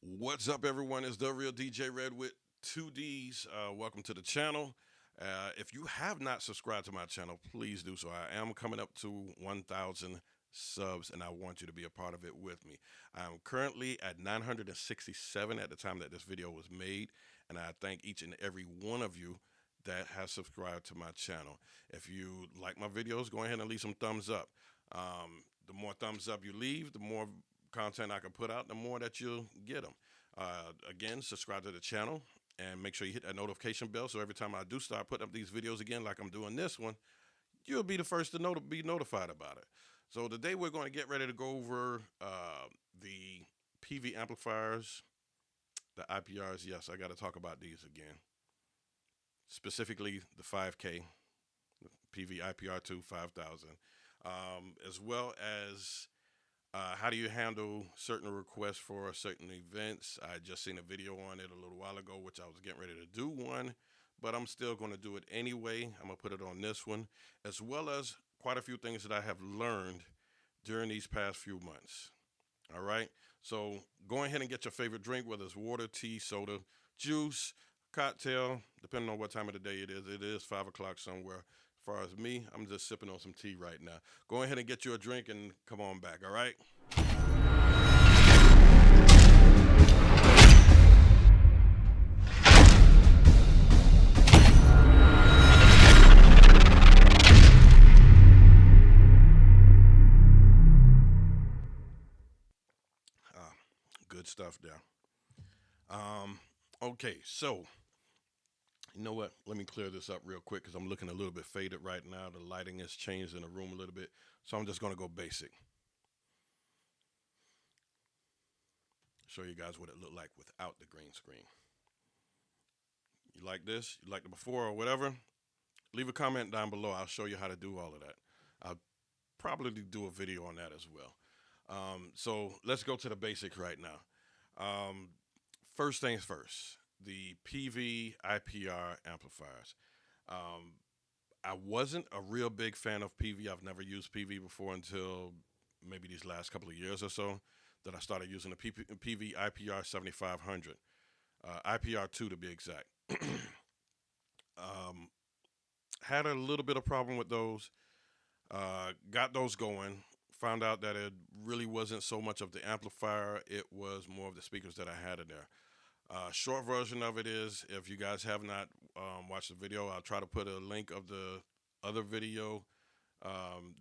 What's up, everyone? It's the real DJ Red with two D's. Welcome to the channel. If you have not subscribed to my channel, please do so. I am coming up to 1,000 subs, and I want you to be a part of it with me. I'm currently at 967 at the time that this video was made, and I thank each and every one of you that has subscribed to my channel. If you like my videos, go ahead and leave some thumbs up. The more thumbs up you leave, the more content I can put out, the more that you'll get them. Again, subscribe to the channel and make sure you hit that notification bell so every time I do start putting up these videos again, like I'm doing this one, you'll be the first to be notified about it. So today we're going to get ready to go over the PV amplifiers, the IPRs. Yes, I got to talk about these again. Specifically, the 5K, PV IPR2 5000, as well as how do you handle certain requests for certain events? I just seen a video on it a little while ago, which I was getting ready to do one, but I'm still going to do it anyway. I'm going to put it on this one, as well as quite a few things that I have learned during these past few months. All right. So go ahead and get your favorite drink, whether it's water, tea, soda, juice, cocktail, depending on what time of the day it is. It is 5 o'clock somewhere. As far as me, I'm just sipping on some tea right now. Go ahead and get you a drink and come on back. All right. Uh, Good stuff there. Um, okay, so you know what? Let me clear this up real quick because I'm looking a little bit faded right now. The lighting has changed in the room a little bit, so I'm just gonna go basic. Show you guys what it looked like without the green screen. You like this? You like the before or whatever? Leave a comment down below. I'll show you how to do all of that. I'll probably do a video on that as well. So let's go to the basics right now. Um, First things first, the PV IPR amplifiers. Um, I wasn't a real big fan of PV. I've never used PV before until maybe these last couple of years or so that I started using the PV IPR 7500, IPR2 to be exact. um, had a little bit of problem with those. Got those going. Found out that it really wasn't so much of the amplifier, it was more of the speakers that I had in there. Short version of it is, if you guys have not watched the video, I'll try to put a link of the other video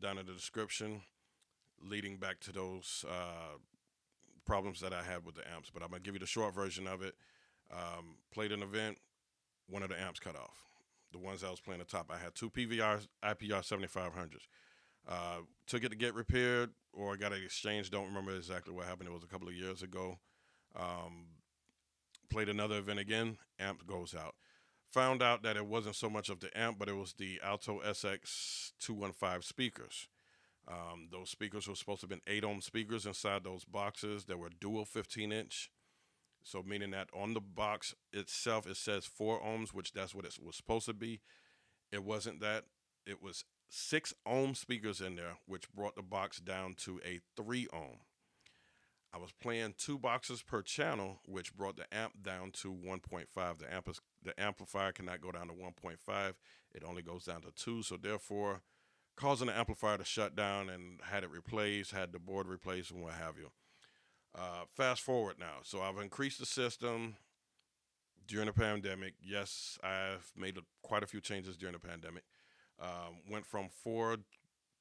down in the description, leading back to those problems that I had with the amps. But I'm gonna give you the short version of it. Played an event, one of the amps cut off. The ones I was playing the top, I had two PVR IPR 7500s. Took it to get repaired, or I got it exchanged. Don't remember exactly what happened. It was a couple of years ago. Um, Played another event again. Amp goes out. Found out that it wasn't so much of the amp, but it was the Alto SX 215 speakers. Those speakers were supposed to have been 8 ohm speakers inside those boxes that were dual 15-inch. So meaning that on the box itself it says 4 ohms, which that's what it was supposed to be. It wasn't that. It was 6 ohm speakers in there, which brought the box down to a 3 ohm. I was playing 2 boxes per channel, which brought the amp down to 1.5. The amplifier cannot go down to 1.5. It only goes down to 2. So therefore, causing the amplifier to shut down, and had it replaced, had the board replaced, and what have you. Fast forward now. So I've increased the system during the pandemic. Yes, I've made quite a few changes during the pandemic. Went from 4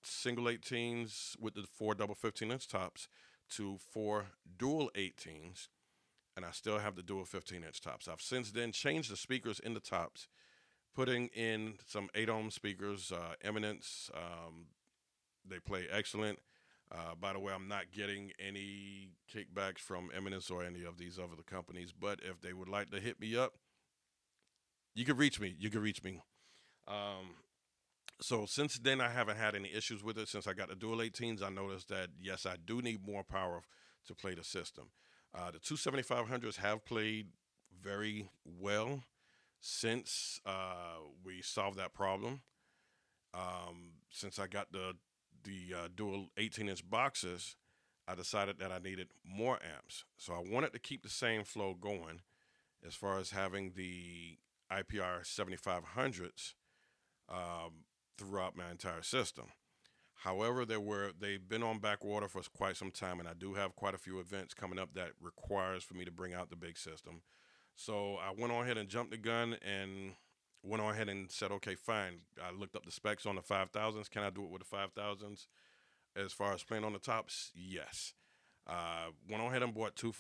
single 18s with the 4 double 15-inch tops to 4 dual 18s, and I still have the dual 15-inch tops. I've since then changed the speakers in the tops, putting in some 8 ohm speakers, Eminence. They play excellent. By the way, I'm not getting any kickbacks from Eminence or any of these other companies, but if they would like to hit me up, you can reach me. You can reach me. Um, so since then, I haven't had any issues with it. Since I got the dual 18s, I noticed that yes, I do need more power to play the system. The two 7500s have played very well since we solved that problem. Since I got the dual 18-inch boxes, I decided that I needed more amps. So I wanted to keep the same flow going as far as having the IPR 7500s um, throughout my entire system. However, they've been on back order for quite some time, and I do have quite a few events coming up that requires for me to bring out the big system. So I went on ahead and jumped the gun and went on ahead and said, okay, fine. I looked up the specs on the 5000s. Can I do it with the 5000s? As far as playing on the tops, yes. Went on ahead and bought two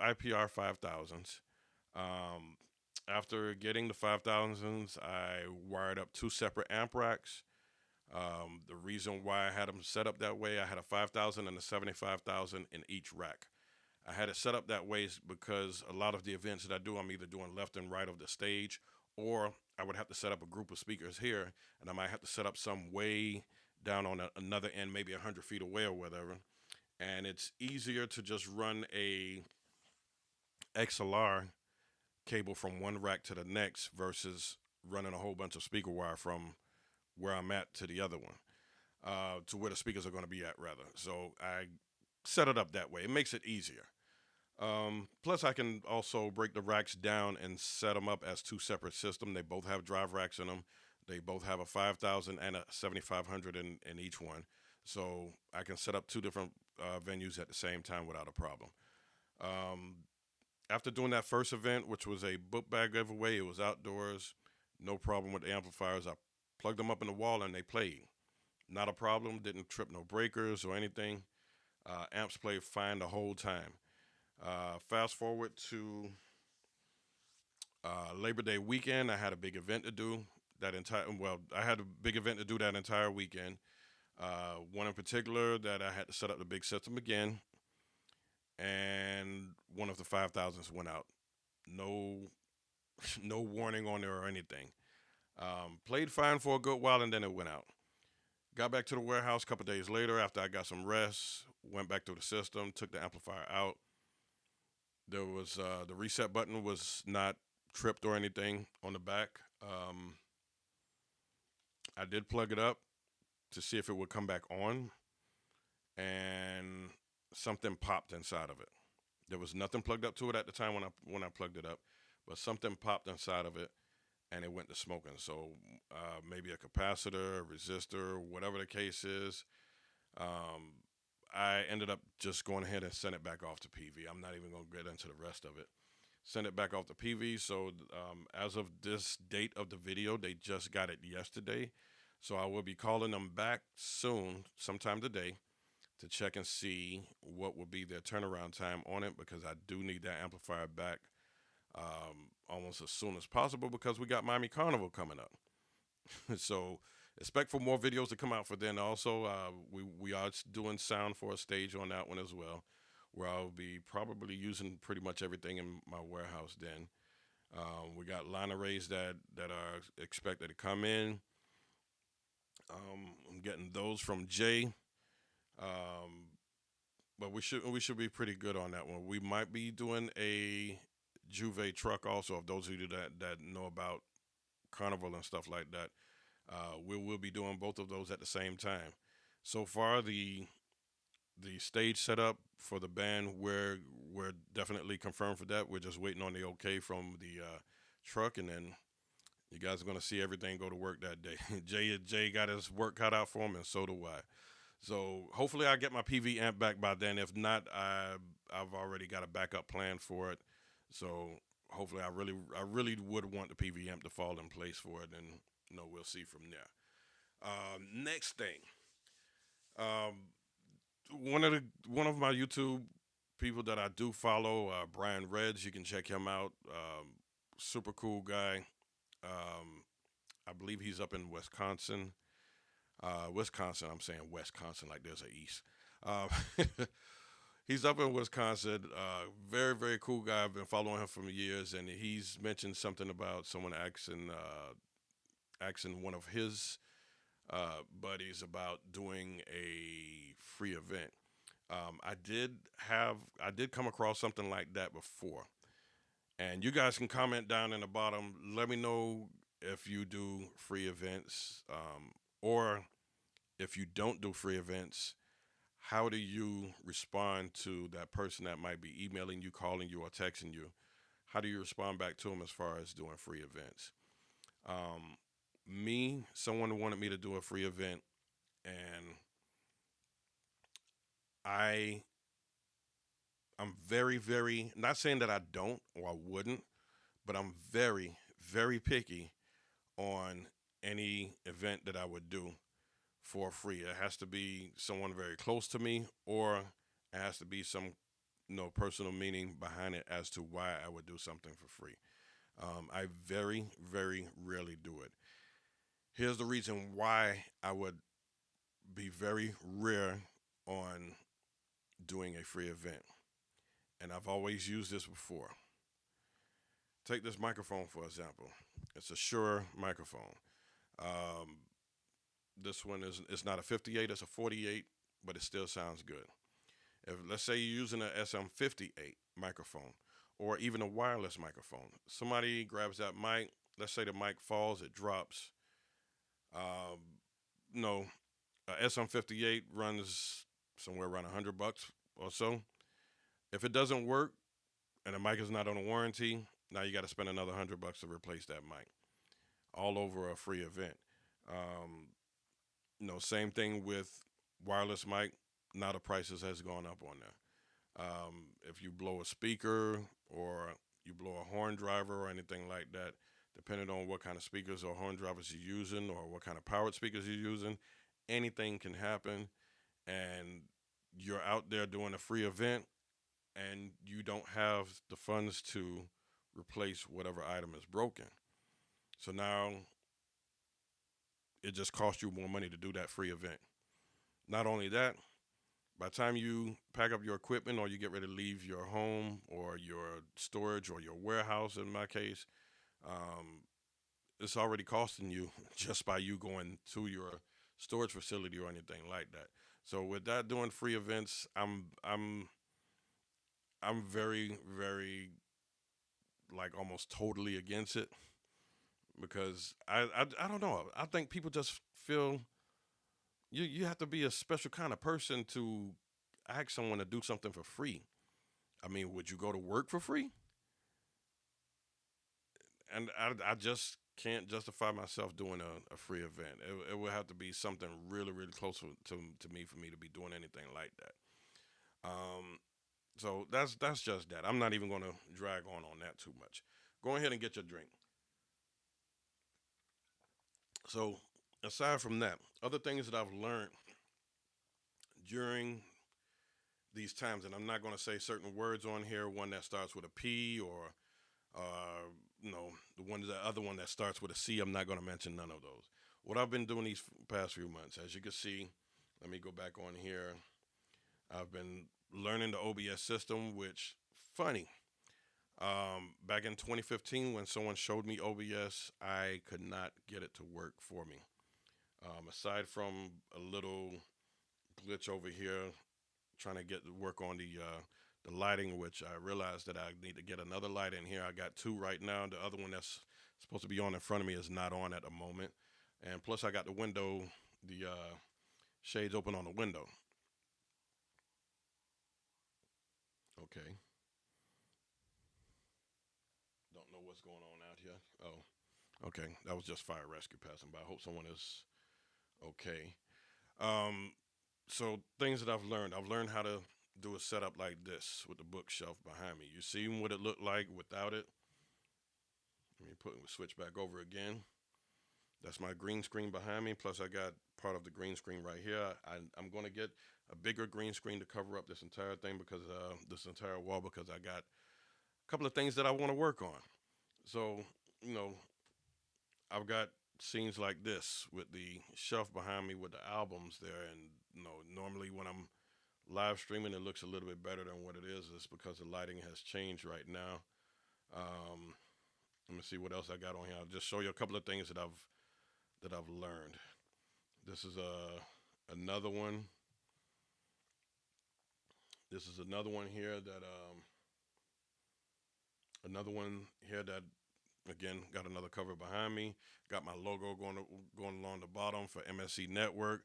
IPR 5000s. Um, After getting the 5000s, I wired up two separate amp racks. The reason why I had them set up that way, I had a 5000 and a 75,000 in each rack. I had it set up that way because a lot of the events that I do, I'm either doing left and right of the stage, or I would have to set up a group of speakers here, and I might have to set up some way down on another end, maybe 100 feet away or whatever. And it's easier to just run a XLR cable from one rack to the next versus running a whole bunch of speaker wire from where I'm at to the other one, to where the speakers are going to be at, rather. So I set it up that way. It makes it easier. Plus, I can also break the racks down and set them up as two separate systems. They both have drive racks in them. They both have a 5000 and a 7500 in each one. So I can set up two different venues at the same time without a problem. Um, After doing that first event, which was a book bag giveaway, it was outdoors, no problem with the amplifiers. I plugged them up in the wall and they played. Not a problem, didn't trip no breakers or anything. Amps played fine the whole time. Fast forward to Labor Day weekend, I had a big event to do. I had a big event to do that entire weekend. One in particular that I had to set up the big system again, and one of the 5000s went out. No, no warning on there or anything. Played fine for a good while, and then it went out. Got back to the warehouse a couple days later after I got some rest. Went back through the system, took the amplifier out. There was the reset button was not tripped or anything on the back. I did plug it up to see if it would come back on, and something popped inside of it. There was nothing plugged up to it at the time when I plugged it up, but something popped inside of it, and it went to smoking. So maybe a capacitor, a resistor, whatever the case is. Um, I ended up just going ahead and sent it back off to PV. I'm not even going to get into the rest of it. Send it back off to PV. So as of this date of the video, they just got it yesterday. So I will be calling them back soon, sometime today, to check and see what will be their turnaround time on it, because I do need that amplifier back almost as soon as possible, because we got Miami Carnival coming up. So expect for more videos to come out for then. Also, we are doing sound for a stage on that one as well, where I'll be probably using pretty much everything in my warehouse then. We got line arrays that are expected to come in. I'm getting those from Jay, um, but we should be pretty good on that one. We might be doing a Juve truck also. If those of you that know about Carnival and stuff like that, we will be doing both of those at the same time. So far, the stage setup for the band, we're definitely confirmed for that. We're just waiting on the okay from the truck, and then you guys are gonna see everything go to work that day. Jay got his work cut out for him, and so do I. So hopefully I get my PV amp back by then. If not, I've already got a backup plan for it. So hopefully I really would want the PV amp to fall in place for it, and we'll see from there. Next thing, um, one of my YouTube people that I do follow, Brian Reds. You can check him out. Super cool guy. Um, I believe he's up in Wisconsin. Wisconsin. I'm saying Wisconsin like there's a east. Um, he's up in Wisconsin. Very very cool guy. I've been following him for years, and he's mentioned something about someone asking one of his buddies about doing a free event. I did come across something like that before, and you guys can comment down in the bottom. Let me know if you do free events, or if you don't do free events, how do you respond to that person that might be emailing you, calling you, or texting you? How do you respond back to them as far as doing free events? Um, someone wanted me to do a free event, and I, I'm very, very not saying that I don't or I wouldn't, but I'm very, very picky on any event that I would do for free. It has to be someone very close to me, or it has to be some personal meaning behind it as to why I would do something for free. I very, very rarely do it. Here's the reason why I would be very rare on doing a free event, and I've always used this before. Take this microphone for example. It's a Shure microphone. Um, this one is it's not a 58, it's a 48, but it still sounds good. If let's say you're using an SM58 microphone or even a wireless microphone, somebody grabs that mic. Let's say the mic falls, it drops. Um, no, a SM58 runs somewhere around $100 or so. If it doesn't work and the mic is not on a warranty, now you got to spend another $100 to replace that mic, all over a free event. Um, Same thing with wireless mic. Now the prices has gone up on there. If you blow a speaker or you blow a horn driver or anything like that, depending on what kind of speakers or horn drivers you're using or what kind of powered speakers you're using, anything can happen. And you're out there doing a free event and you don't have the funds to replace whatever item is broken. So now it just costs you more money to do that free event. Not only that, by the time you pack up your equipment or you get ready to leave your home or your storage or your warehouse, in my case, um, it's already costing you just by you going to your storage facility or anything like that. So with that, doing free events, I'm very, very, like, almost totally against it because I don't know. I think people just feel you have to be a special kind of person to ask someone to do something for free. I mean, would you go to work for free? And I just can't justify myself doing a free event. It would have to be something really, really close to me for me to be doing anything like that. Um, so that's just that. I'm not even going to drag on that too much. Go ahead and get your drink. So aside from that, other things that I've learned during these times, and I'm not going to say certain words on here. One that starts with a P or the other one that starts with a C. I'm not going to mention none of those. What I've been doing these past few months, as you can see, let me go back on here. I've been learning the OBS system, which funny. Back in 2015, when someone showed me OBS, I could not get it to work for me. Aside from a little glitch over here, trying to get to work on the lighting, which I realized that I need to get another light in here. I got two right now. The other one that's supposed to be on in front of me is not on at the moment. And plus, I got the window, the shades open on the window. Okay. Don't know what's going on out here. Oh, okay. That was just fire rescue passing by. I hope someone is okay. Um, so things that I've learned how to do a setup like this with the bookshelf behind me. You see what it looked like without it. Let me switch back over again. That's my green screen behind me. Plus, I got part of the green screen right here. I'm going to get a bigger green screen to cover up this entire thing because this entire wall because I got a couple of things that I want to work on. So, you know, I've got scenes like this with the shelf behind me with the albums there, and normally when I'm live streaming, it looks a little bit better than what it is. It's because the lighting has changed right now. Um, Let me see what else I got on here. I'll just show you a couple of things that I've learned. This is another one. This is another one here that again got another cover behind me. Got my logo going along the bottom for MSC Network.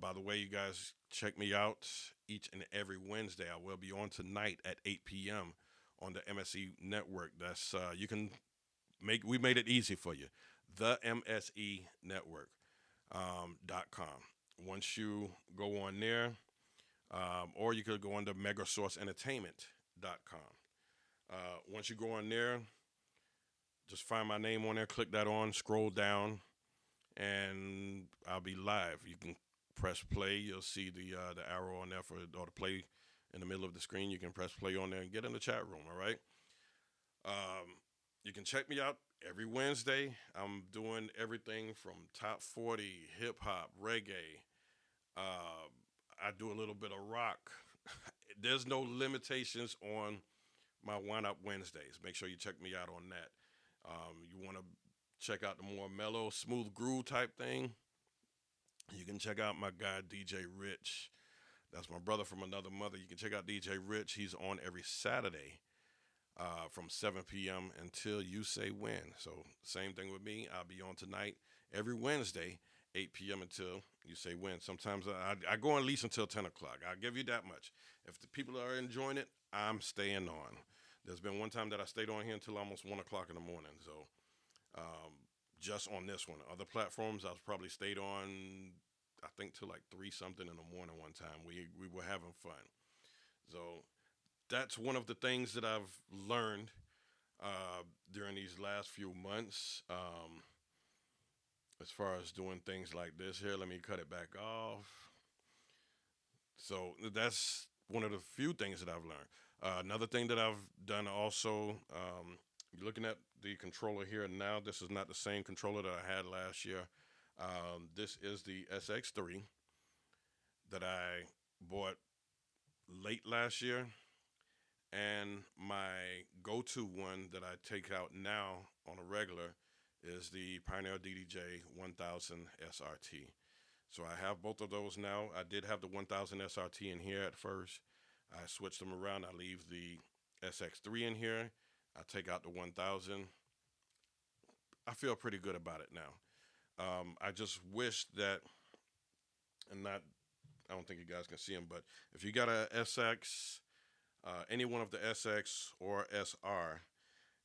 By the way, you guys check me out each and every Wednesday. I will be on tonight at 8 p.m. on the MSE network. That's you can make. We made it easy for you. The MSE network .com. Once you go on there, or you could go on to megasourceentertainment.com. Once you go on there, just find my name on there, click that on, scroll down, and I'll be live. You can press play. You'll see the arrow on there for or the play in the middle of the screen. You can press play on there and get in the chat room. All right. You can check me out every Wednesday. I'm doing everything from top 40, hip hop, reggae. Uh, I do a little bit of rock. There's no limitations on my Wine Up Wednesdays. Make sure you check me out on that. You want to check out the more mellow, smooth groove type thing, you can check out my guy DJ Rich. That's my brother from another mother. You can check out DJ Rich. He's on every Saturday from 7 p.m. until you say when. So same thing with me. I'll be on tonight every Wednesday, 8 p.m. until you say when. Sometimes I go on at least until 10 o'clock. I'll give you that much. If the people are enjoying it, I'm staying on. There's been one time that I stayed on here until almost 1 o'clock in the morning. So um, just on this one. Other platforms, I've probably stayed on, I think, till like 3 something in the morning one time. We were having fun. So that's one of the things that I've learned during these last few months. As far as doing things like this here, let me cut it back off. So that's one of the few things that I've learned. Another thing that I've done also, you're looking at the controller here now. This is not the same controller that I had last year. This is the SX3 that I bought late last year. And my go to one that I take out now on a regular is the Pioneer DDJ 1000 SRT. So I have both of those now. I did have the 1000 SRT in here at first. I switched them around. I leave the SX3 in here. I take out the 1000. I feel pretty good about it now. I just wish that, and not, I don't think you guys can see them, but if you got a SX, any one of the SX or SR,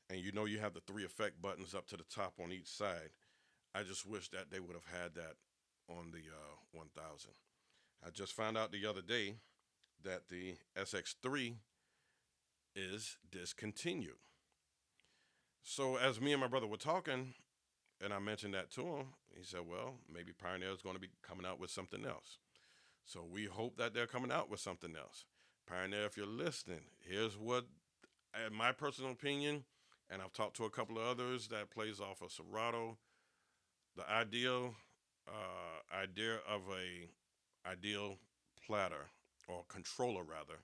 and you know you have the three effect buttons up to the top on each side, I just wish that they would have had that on the 1000. I just found out the other day that the SX3 is discontinued. So as me and my brother were talking, and I mentioned that to him, he said, "Well, maybe Pioneer is going to be coming out with something else." So we hope that they're coming out with something else. Pioneer, if you're listening, here's what, in my personal opinion, and I've talked to a couple of others that plays off of Serato. The idea of a ideal platter or controller rather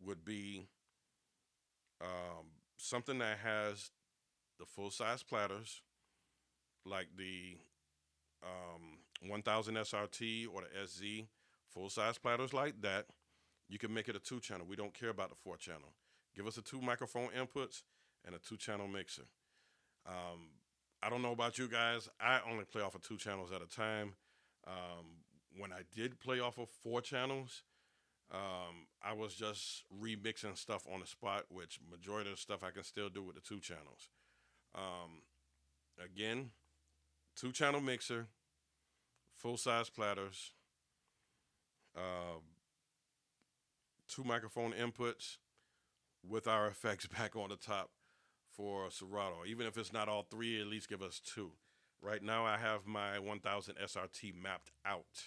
would be something that has the full size platters like the 1000 SRT or the SZ, full size platters like that. You can make it a 2 channel. We don't care about the 4 channel. Give us a 2 microphone inputs and a 2 channel mixer. Um, I don't know about you guys. I only play off of 2 channels at a time. When I did play off of 4 channels, I was just remixing stuff on the spot, which majority of the stuff I can still do with the 2 channels. Um, Again, 2 channel mixer, full size platters, uh, 2 microphone inputs with our effects back on the top for Serato. Even if it's not all three, at least give us two. Right now, I have my 1000 SRT mapped out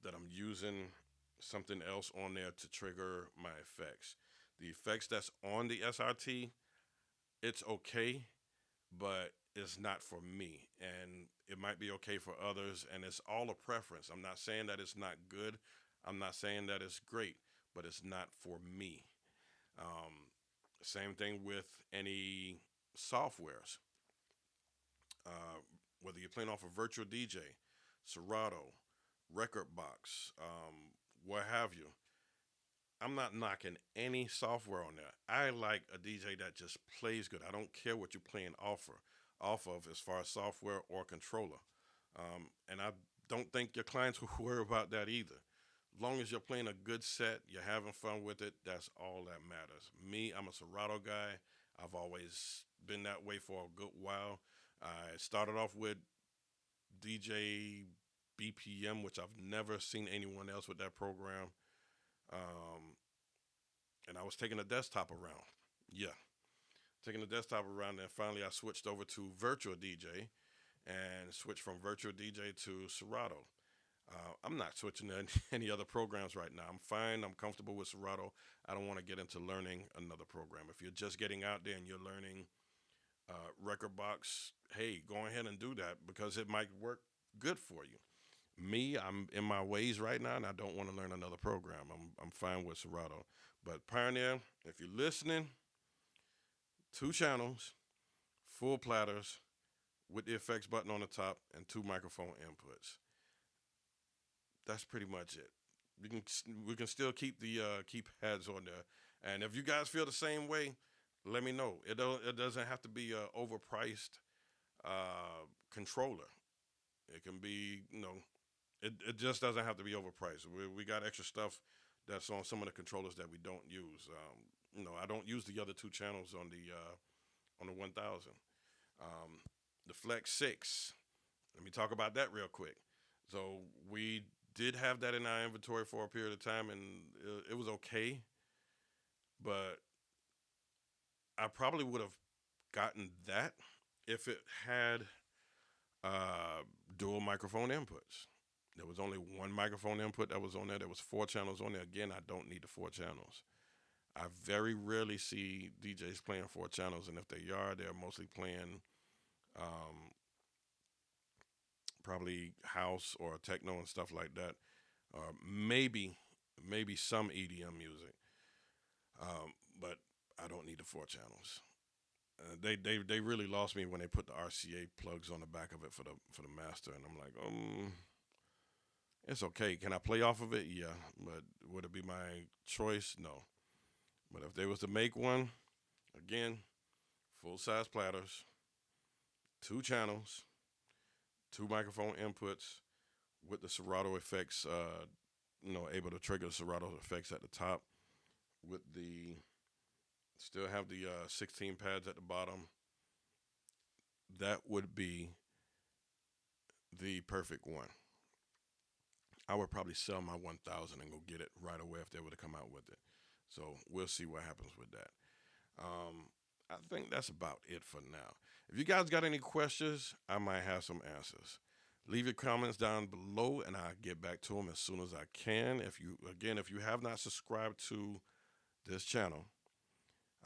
that I'm using something else on there to trigger my effects. The effects that's on the SRT, it's okay, but it's not for me. And it might be okay for others, and it's all a preference. I'm not saying that it's not good. I'm not saying that it's great, but it's not for me. Um, Same thing with any softwares. Uh, Whether you're playing off a virtual DJ, Serato, Record Box, what have you. I'm not knocking any software on there. I like a DJ that just plays good. I don't care what you're playing off of as far as software or controller. And I don't think your clients will worry about that either. long as you're playing a good set, you're having fun with it, that's all that matters. Me, I'm a Serato guy. I've always been that way for a good while. I started off with DJ BPM, which I've never seen anyone else with that program. Um, and I was taking a desktop around. Yeah, taking the desktop around, and finally I switched over to Virtual DJ and switched from Virtual DJ to Serato. I'm not switching to any other programs right now. I'm fine. I'm comfortable with Serato. I don't want to get into learning another program. If you're just getting out there and you're learning Record Box, hey, go ahead and do that because it might work good for you. Me, I'm in my ways right now, and I don't want to learn another program. I'm fine with Serato. But Pioneer, if you're listening, two channels, full platters with the effects button on the top, and two microphone inputs. That's pretty much it. We can still keep the keypads on there, and if you guys feel the same way, let me know. It doesn't have to be a overpriced controller. It can be it just doesn't have to be overpriced. We got extra stuff that's on some of the controllers that we don't use. I don't use the other two channels on the 1000. Um, the Flex 6. Let me talk about that real quick. So we did have that in our inventory for a period of time, and it was okay. But I probably would have gotten that if it had uh, dual microphone inputs. There was only one microphone input that was on there. There was four channels on there. Again, I don't need the four channels. I very rarely see DJs playing four channels, and if they are, they're mostly playing um, probably house or techno and stuff like that. Maybe some EDM music, but I don't need the four channels. They really lost me when they put the RCA plugs on the back of it for the master, and I'm like, it's okay. Can I play off of it? Yeah, but would it be my choice? No. But if they was to make one, again, full size platters, two channels, two microphone inputs with the Serato effects, able to trigger the Serato effects at the top with the still have the 16 pads at the bottom. That would be the perfect one. I would probably sell my 1000 and go get it right away if they were to come out with it. So we'll see what happens with that. Um, I think that's about it for now. If you guys got any questions, I might have some answers. Leave your comments down below, and I'll get back to them as soon as I can. If you have not subscribed to this channel,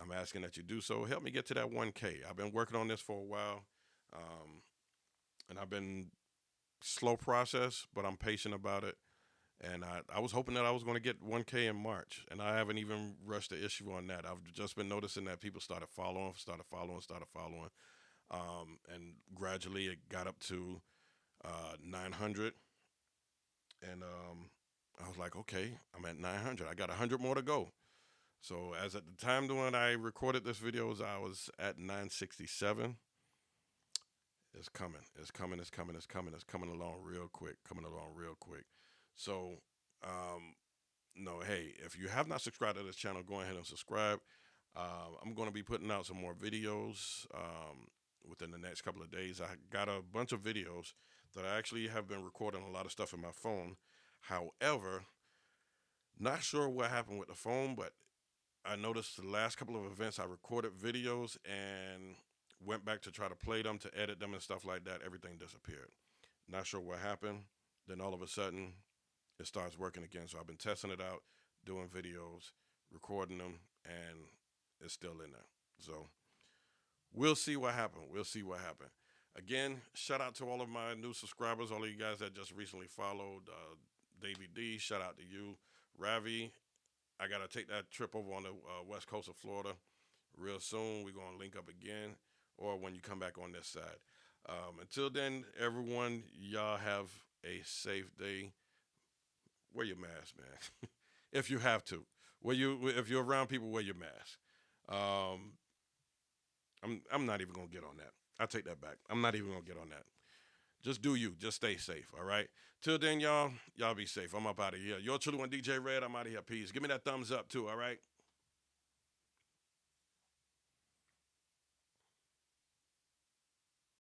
I'm asking that you do so. Help me get to that 1K. I've been working on this for a while, um, and I've been slow process, but I'm patient about it. And I was hoping that I was going to get 1K in March, and I haven't even rushed the issue on that. I've just been noticing that people started following, and gradually it got up to 900, and I was like, okay, I'm at 900. I got 100 more to go. So as at the time when I recorded this video, I was at 967. It's coming. It's coming. It's coming. It's coming. It's coming along real quick. Coming along real quick. So, um, no, hey, if you have not subscribed to this channel, go ahead and subscribe. I'm going to be putting out some more videos within the next couple of days. I got a bunch of videos that I actually have been recording a lot of stuff in my phone. However, not sure what happened with the phone, but I noticed the last couple of events I recorded videos and went back to try to play them, to edit them and stuff like that. Everything disappeared. Not sure what happened. Then all of a sudden, it starts working again. So I've been testing it out, doing videos, recording them, and it's still in there. So we'll see what happened. We'll see what happened. Again, shout out to all of my new subscribers, all of you guys that just recently followed. Davey D, shout out to you. Ravi, I got to take that trip over on the west coast of Florida real soon. We're going to link up again, or when you come back on this side. Until then, everyone, y'all have a safe day. Wear your mask, man. If you have to. If you're around people, wear your mask. Um, I'm not even gonna get on that. I take that back. I'm not even gonna get on that. Just do you. Just stay safe. All right. Till then, y'all be safe. I'm up out of here. You're truly one DJ Red. I'm out of here. Peace. Give me that thumbs up too. All right.